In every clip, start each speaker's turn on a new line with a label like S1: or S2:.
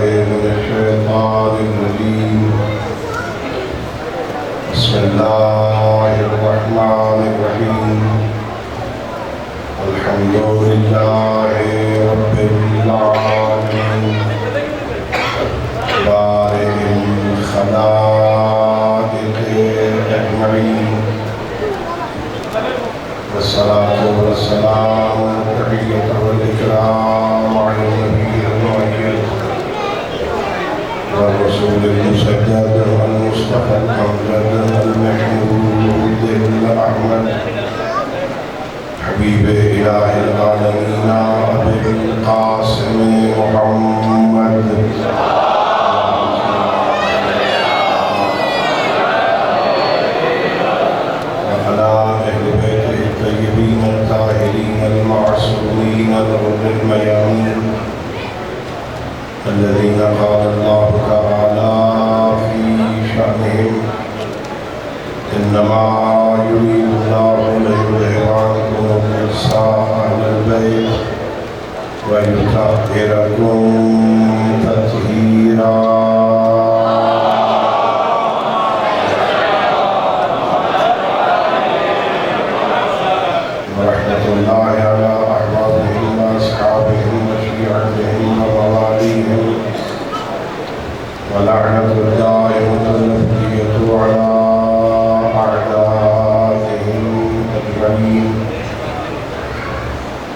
S1: من الشيطان الرجيم بسم الله الرحمن الرحيم الحمد لله رب العالمين بارئ الخلائق أجمعين والصلاة والسلام والتحية والإكرام على النبي المؤيد والرسول المسدد والمصطفى الأمجد المحمود الأحمد حبيب إله العالمين أبي القاسم محمد الطيبين الطاهرين المعصومين الغر الميامين الذين قال الله تعالى في شأنهم إنما يريد الله ليذهب عنكم الرجس أهل البيت ويطهركم تطهيرا الله على أحبابهم وأصحابهم وشيعتهم ومواليهم ولعنة الدائمة الأبدية على أعدائهم أجمعين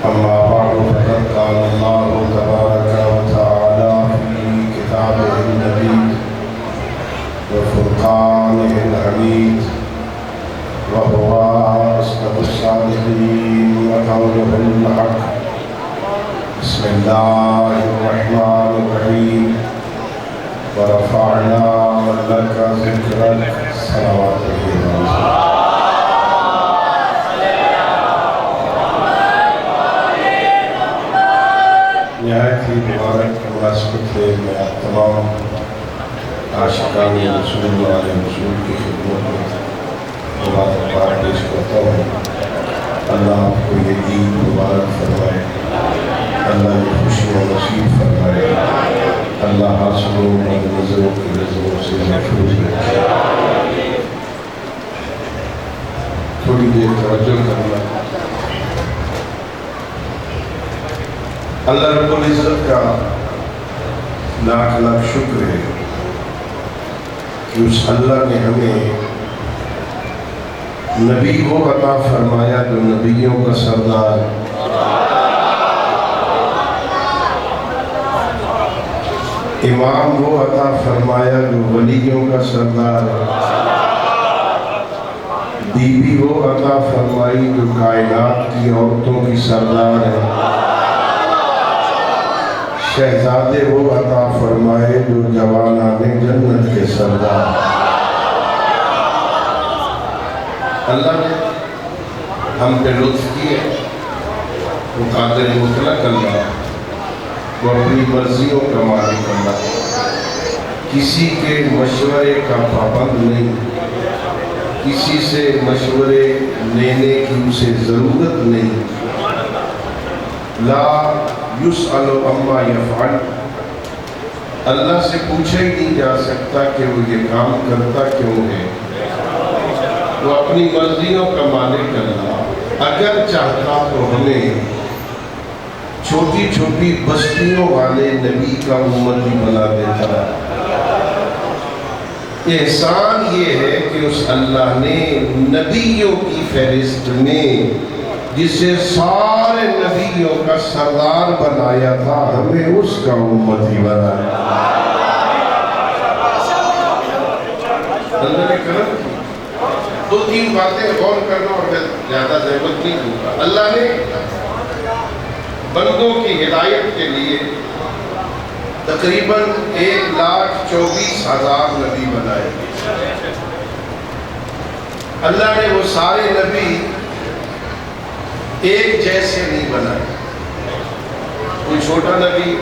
S1: أما بعد فقد قال الله تبارك وتعالى في كتابه المجيد وفرقانه الحميد وهو أصدق الصادقين وقوله الحق بسم الله الرحمن الرحيم ورفعنا لك ذكرك صلوات الله نهایت ہی مبارک مناسبت ہے میں تمام عاشقان رسول اللہ علیہ رسول کی خدمت میں مبارکباد پیش کرتا ہوں۔ اللہ آپ کو یہ عید مبارک فرمائے، اللہ یہ خوشیاں نصیب فرمائے، اللہ حاصلوں اور نظروں کی نظروں سے محفوظ رکھے۔ تھوڑی دیر توجہ کرنا۔ اللہ رب العزت کا لاکھ لاکھ شکر ہے کہ اس اللہ نے ہمیں نبی وہ عطا فرمایا جو نبیوں کا سردار، امام وہ عطا فرمایا جو ولیوں کا سردار، بی بی وہ عطا فرمائی جو کائنات کی عورتوں کی سردار ہے، شہزادے وہ عطا فرمائے جو جوانان جنت کے سردار۔ اللہ نے ہم پہ لطف کیے، وہ قادر مطلق اللہ، وہ اپنی مرضیوں کا مالک اللہ، کسی کے مشورے کا پابند نہیں، کسی سے مشورے لینے کی اسے ضرورت نہیں۔ لا یسأل عما یفعل، اللہ سے پوچھا ہی نہیں جا سکتا کہ وہ یہ کام کرتا کیوں ہے۔ وہ اپنی مرضیوں کا مالک اللہ، اگر چاہتا تو ہمیں چھوٹی چھوٹی بستیوں والے نبی کا امتی بنا دیتا۔ احسان یہ ہے کہ اس اللہ نے نبیوں کی فہرست میں جسے سارے نبیوں کا سردار بنایا تھا، ہمیں اس کا امتی بنایا۔ اللہ نے کرم کی۔ دو تین باتیں غور کرنا اور میں زیادہ زحمت نہیں دوں گا۔ اللہ نے بندوں کی ہدایت کے لیے تقریباً 1,24,000 نبی بنائے۔ اللہ نے وہ سارے نبی ایک جیسے نہیں بنائے، کوئی چھوٹا نبی،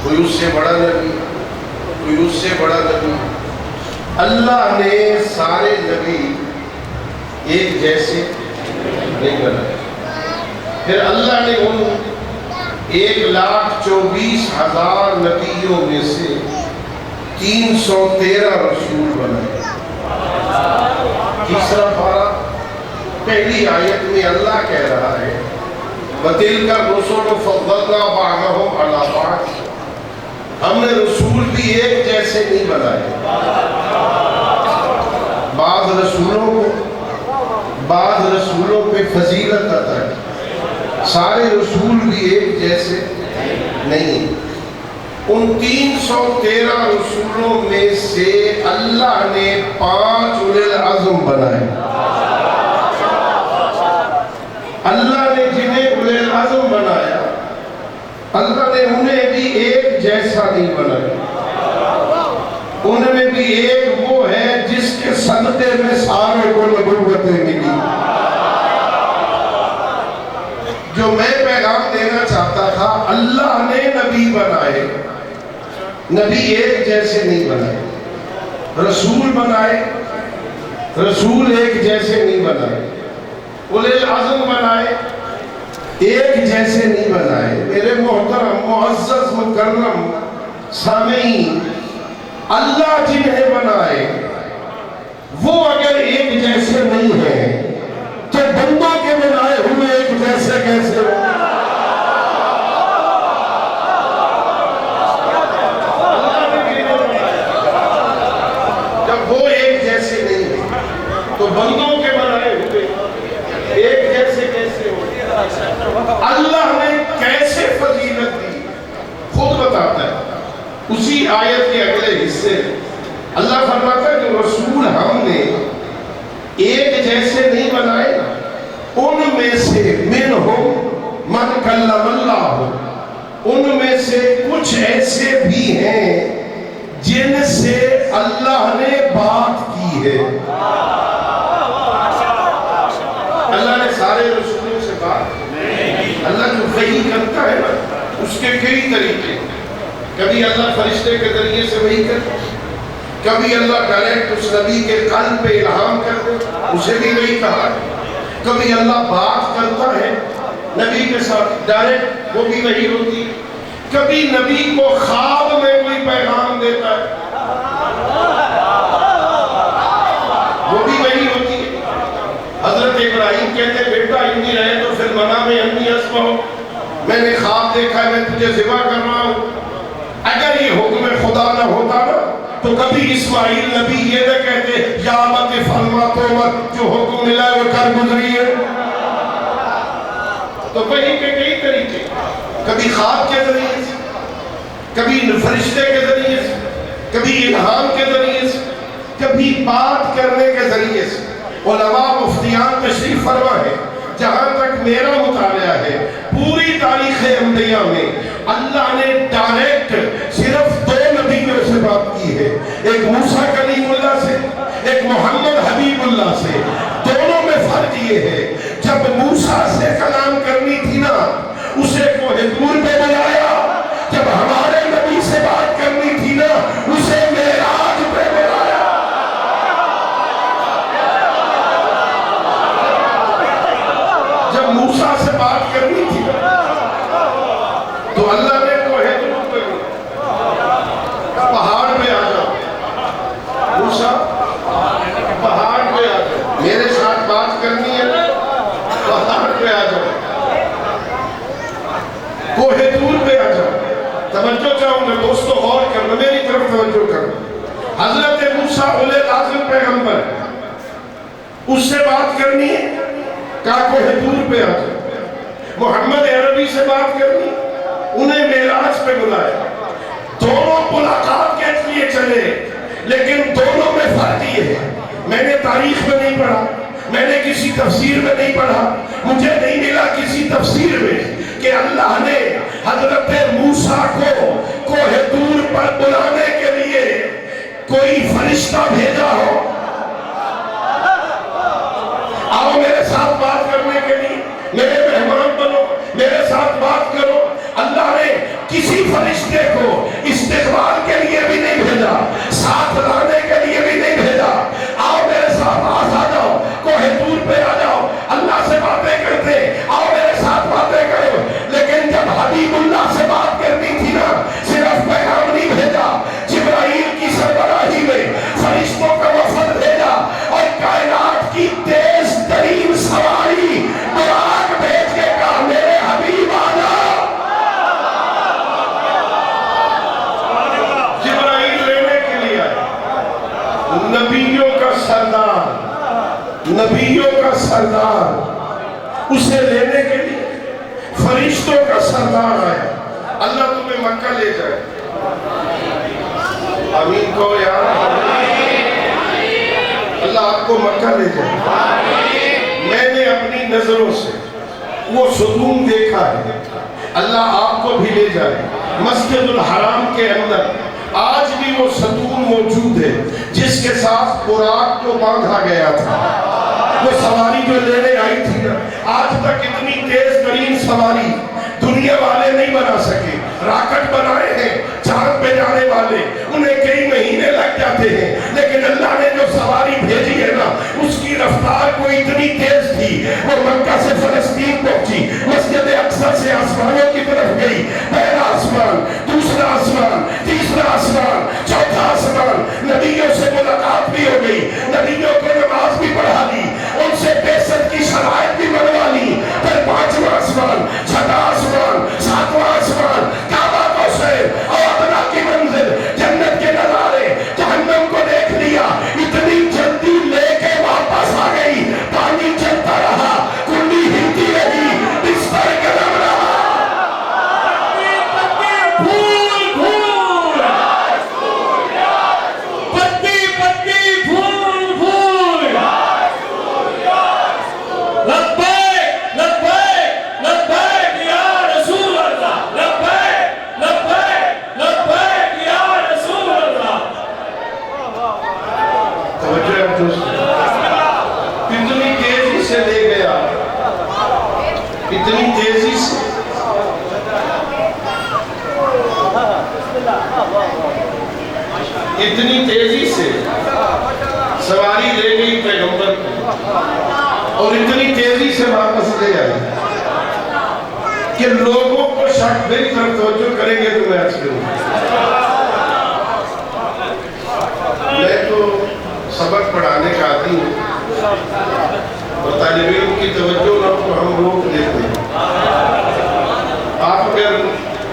S1: کوئی اس سے بڑا نبی، کوئی اس سے بڑا نبی۔ اللہ نے سارے نبی ایک جیسے نہیں بنائے۔ پھر اللہ نے ان 1,24,000 نبیوں میں سے 313 رسول بنائے۔ تیسرا پارہ پہلی آیت میں اللہ کہہ رہا ہے وَتِلْكَ الرُّسُلُ فَضَّلْنَا بَعْضَهُمْ عَلَىٰ بَعْضٍ، ہم نے رسول بھی ایک جیسے نہیں بنائے، بعض رسولوں پہ فضیلت عطا ہے، سارے رسول بھی ایک جیسے نہیں۔ ان 313 رسولوں میں سے اللہ نے 5 اولي العزم بنائے۔ اللہ نے جنہیں اولي العزم بنایا، اللہ نے انہیں بھی ایک جیسا نہیں بنایا، ان میں بھی ایک وہ ہے جس کے صدقے میں سارے کو نبوتیں ملی۔ جو میں پیغام دینا چاہتا تھا، اللہ نے نبی بنائے، نبی ایک جیسے نہیں بنائے، رسول بنائے، رسول ایک جیسے نہیں بنائے، اولي العزم بنائے، ایک جیسے نہیں بنائے۔ میرے محترم معزز مکرم سامعین، اللہ جنہیں بنائے وہ اگر ایک جیسے نہیں ہیں تو بندوں کے بنائے ہوئے ایک جیسے کیسے ہو؟ جب وہ ایک جیسے نہیں ہیں تو بندوں کے بنائے ہوئے ایک جیسے کیسے ہو؟ اللہ نے کیسے فضیلت دی خود بتاتا ہے اسی آیت کے اگلے حصے۔ اللہ فرماتا ہے کہ رسول ہم نے ایک جیسے نہیں بنائے، ان میں سے منہم من کلم اللہ، ان میں سے کچھ ایسے بھی ہیں جن سے اللہ نے بات کی ہے۔ اللہ نے سارے رسولوں سے بات، اللہ جو وحی کرتا ہے نا اس کے کئی طریقے، کبھی اللہ فرشتے کے ذریعے سے وحی کرتا ہے، کبھی اللہ ڈائریکٹ اس نبی کے قلب پہ الہام کرتے، اسے بھی وحی کہا ہے، کبھی اللہ بات کرتا ہے نبی کے ساتھ ڈائریکٹ، وہ بھی وحی ہوتی ہے، کبھی نبی کو خواب میں کوئی پیغام دیتا ہے، وہ بھی وحی ہوتی ہے۔ حضرت ابراہیم کہتے بیٹا انی رہے تو پھر منام انی اسمع، میں نے خواب دیکھا ہے میں تجھے ذبح کر رہا ہوں۔ اگر یہ حکم خدا نہ ہوتا نا تو کبھی اسماعیل نبی یہ نہ کہتے یا ابت افعل ما تؤمر، جو حکم ملا ہے وہ کر گزریے۔ تو وحی کے کئی طریقے، کبھی خواب کے ذریعے سے، کبھی فرشتے کے ذریعے سے، کبھی الہام کے ذریعے سے، کبھی بات کرنے کے ذریعے سے۔ علماء مفتیان تشریف فرما ہے، جہاں تک میرا مطالعہ ہے پوری تاریخ انبیاء میں اللہ نے ڈائریکٹ صرف 2 نبیوں سے بات کی ہے، ایک موسیٰ کلیم اللہ سے، ایک محمد حبیب اللہ سے۔ دونوں میں فرق یہ ہے جب موسیٰ سے کلام کرنی تھی نا اسے کوہ طور پہ بلایا، جب ہمارے نبی سے بات کرنی تھی نا اسے معراج پہ بلایا۔ جب موسیٰ سے بات کرنی تھی تو اللہ نے کوہ طور پہ پہاڑ پہ آ جاؤ، موسیٰ پہاڑ پہ آ جاؤ، میرے ساتھ بات کرنی ہے پہاڑ پہ آ جاؤ، کوہ طور پہ آ جاؤ۔ توجہ چاہوں گا دوستو، غور کرنا، میری طرف توجہ کرنا۔ حضرت موسیٰ اولي العزم پیغمبر، اس سے بات کرنی ہے کہا کوہ طور پہ آ جاؤ۔ محمد عربی سے بات کرنی، انہیں معراج پہ بلایا۔ دونوں ملاقات کے لیے چلے، لیکن دونوں میں فرق یہ ہے، میں نے تاریخ میں نہیں پڑھا، میں نے کسی تفسیر میں نہیں پڑھا، مجھے نہیں ملا کسی تفسیر میں کہ اللہ نے حضرت موسیٰ کو کوہ طور پر بلانے کے لیے کوئی فرشتہ بھیجا ہو۔ آؤ میرے ساتھ بات کرنے کے لیے، میرے مہمان بنو، میرے ساتھ بات کرو۔ اللہ نے کسی فرشتے کو استقبال کے لیے بھی نہیں بھیجا، ساتھ لانے کے لیے بھی نہیں بھیجا۔ آؤ میرے ساتھ پاس آ جاؤ، کوہ طور پہ آ جاؤ، اللہ سے باتیں کرتے، آؤ میرے ساتھ باتیں کرو۔ لیکن جب حبیب نبیوں کا سردار اسے لینے کے لیے فرشتوں کا سردار آیا. اللہ تمہیں مکہ لے جائے. آمین کہو یار. اللہ آپ کو مکہ لے جائے. میں نے اپنی نظروں سے وہ ستون دیکھا ہے. اللہ آپ کو بھی لے جائے. مسجد الحرام کے اندر آج بھی وہ ستون موجود ہے جس کے ساتھ براق کو باندھا گیا تھا. وہ سواری جو لینے آئی تھی نا, آج تک اتنی تیز ترین سواری دنیا والے نہیں بنا سکے. راکٹ بنائے ہیں چاند پہ جانے والے, انہیں کئی مہینے لگ جاتے ہیں, لیکن اللہ نے جو سواری بھیجی ہے نا اس کی رفتار کو اتنی تیز تھی. وہ مکہ سے فلسطین پہنچی, مسجد اقصی سے آسمانوں کی طرف گئی. پہلا آسمان, دوسرا آسمان, تیسرا آسمان, چوتھا آسمان. نبیوں سے ملاقات بھی ہو گئی, نبیوں کو نماز بھی پڑھا لی, ان سے بیعت کی شرائط بھی بنوا لی. پھر پانچواں آسمان, چھٹا آسمان, ساتواں آسمان, کعبہ کو سیر اور ادنا کی منزل, جنت کے نظارے, جہنم کو دیکھ لیا. اتنی جلدی لے کے واپس آ گئی. پانی چلتا رہا, کنڈی ہلتی رہی, بستر گرم رہا. اتنی تیزی سے لے گیا, اتنی تیزی سے, اتنی تیزی سے سواری لے گئی پیغمبر کو, اور اتنی تیزی سے واپس لے آئی کہ لوگوں کو شک میری طرف توجہ کریں گے تو میں عرض کروں. میں تو سبق پڑھانے کا آتی ہوں, اور طالب علم کی توجہ کو ہم روک دیتے ہیں. آپ اگر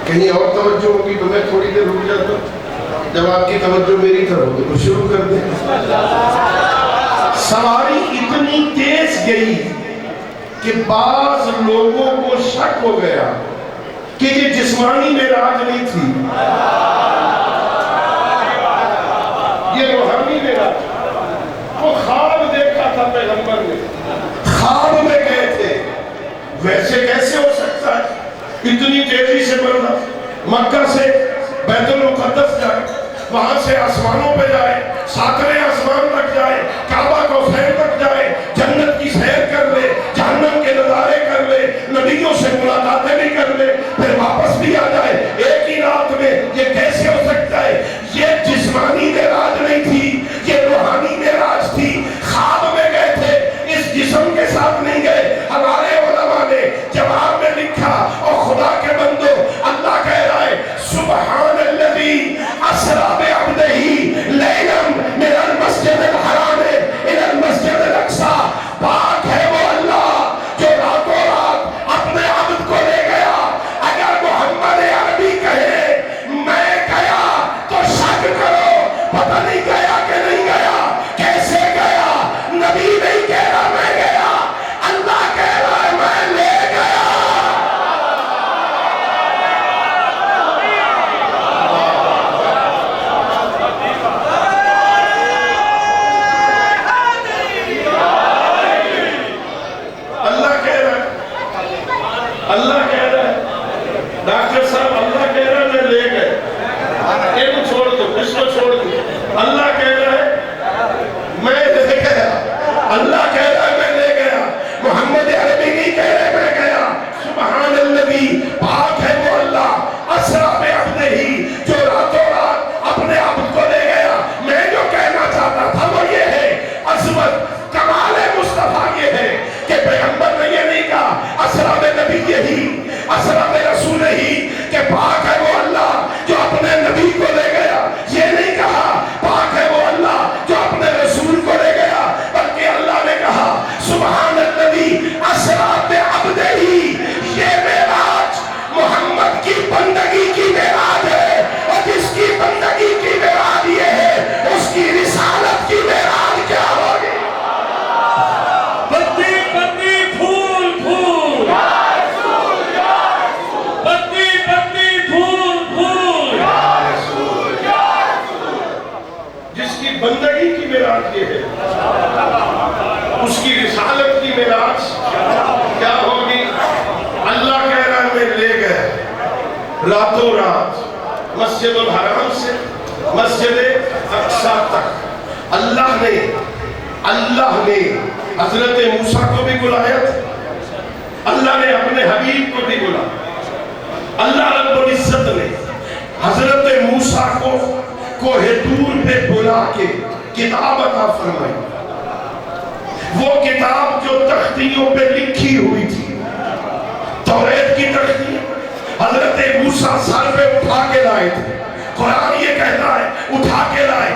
S1: کہیں اور توجہ ہوگی تو میں تھوڑی دیر رک جاتا ہوں, جب آپ کی توجہ میری طرف ہوگی تو شروع کر دیں. سواری اتنی تیز گئی کہ بعض لوگوں کو شک ہو گیا کہ یہ جسمانی معراج نہیں تھی, یہ روحانی معراج. وہ خواب دیکھا تھا پیغمبر نے, خواب میں گئے تھے. ویسے کیسے ہو سکتا ہے اتنی تیزی سے بڑھنا؟ مکہ سے بیت المقدس جائے, وہاں سے آسمانوں پہ جائے, ساتویں آسمان تک جائے, کعبہ کو سیر تک جائے, جنت کی سیر کر لے, جہنم کے نظارے کر لے, نبیوں سے ملاقاتیں بھی کر لے, پھر واپس بھی آ جائے ایک ہی رات میں. یہ کیسے ہو سکتا ہے؟ یہ جسمانی معراج نہیں تھی, یہ روحانی معراج تھی. خواب میں گئے تھے, اس جسم کے ساتھ نہیں گئے. ہمارے علماء نے جواب میں لکھا, اور خدا کے بندو اللہ کہہ رہا ہے سبحان الذی اسریٰ بعبدہ لیلا من المسجد الحرام الی المسجد بندگی کی معراج یہ ہے. اس کی رسالت کی معراج کیا ہوگی؟ اللہ کہہ رہا ہے میں لے گئے راتوں رات مسجد الحرام سے مسجد اقصی تک. اللہ نے حضرت موسیٰ کو بھی بلایا تھا، اللہ نے اپنے حبیب کو بھی بلایا. اللہ رب العزت نے حضرت موسیٰ کو کوہ طور پہ بلا کے کتاب عطا فرمائی. وہ کتاب جو تختیوں پہ لکھی ہوئی تھی، توریت کی تختی، حضرت موسیٰ سر پہ اٹھا کے لائے تھے. قرآن یہ کہتا ہے اٹھا کے لائے.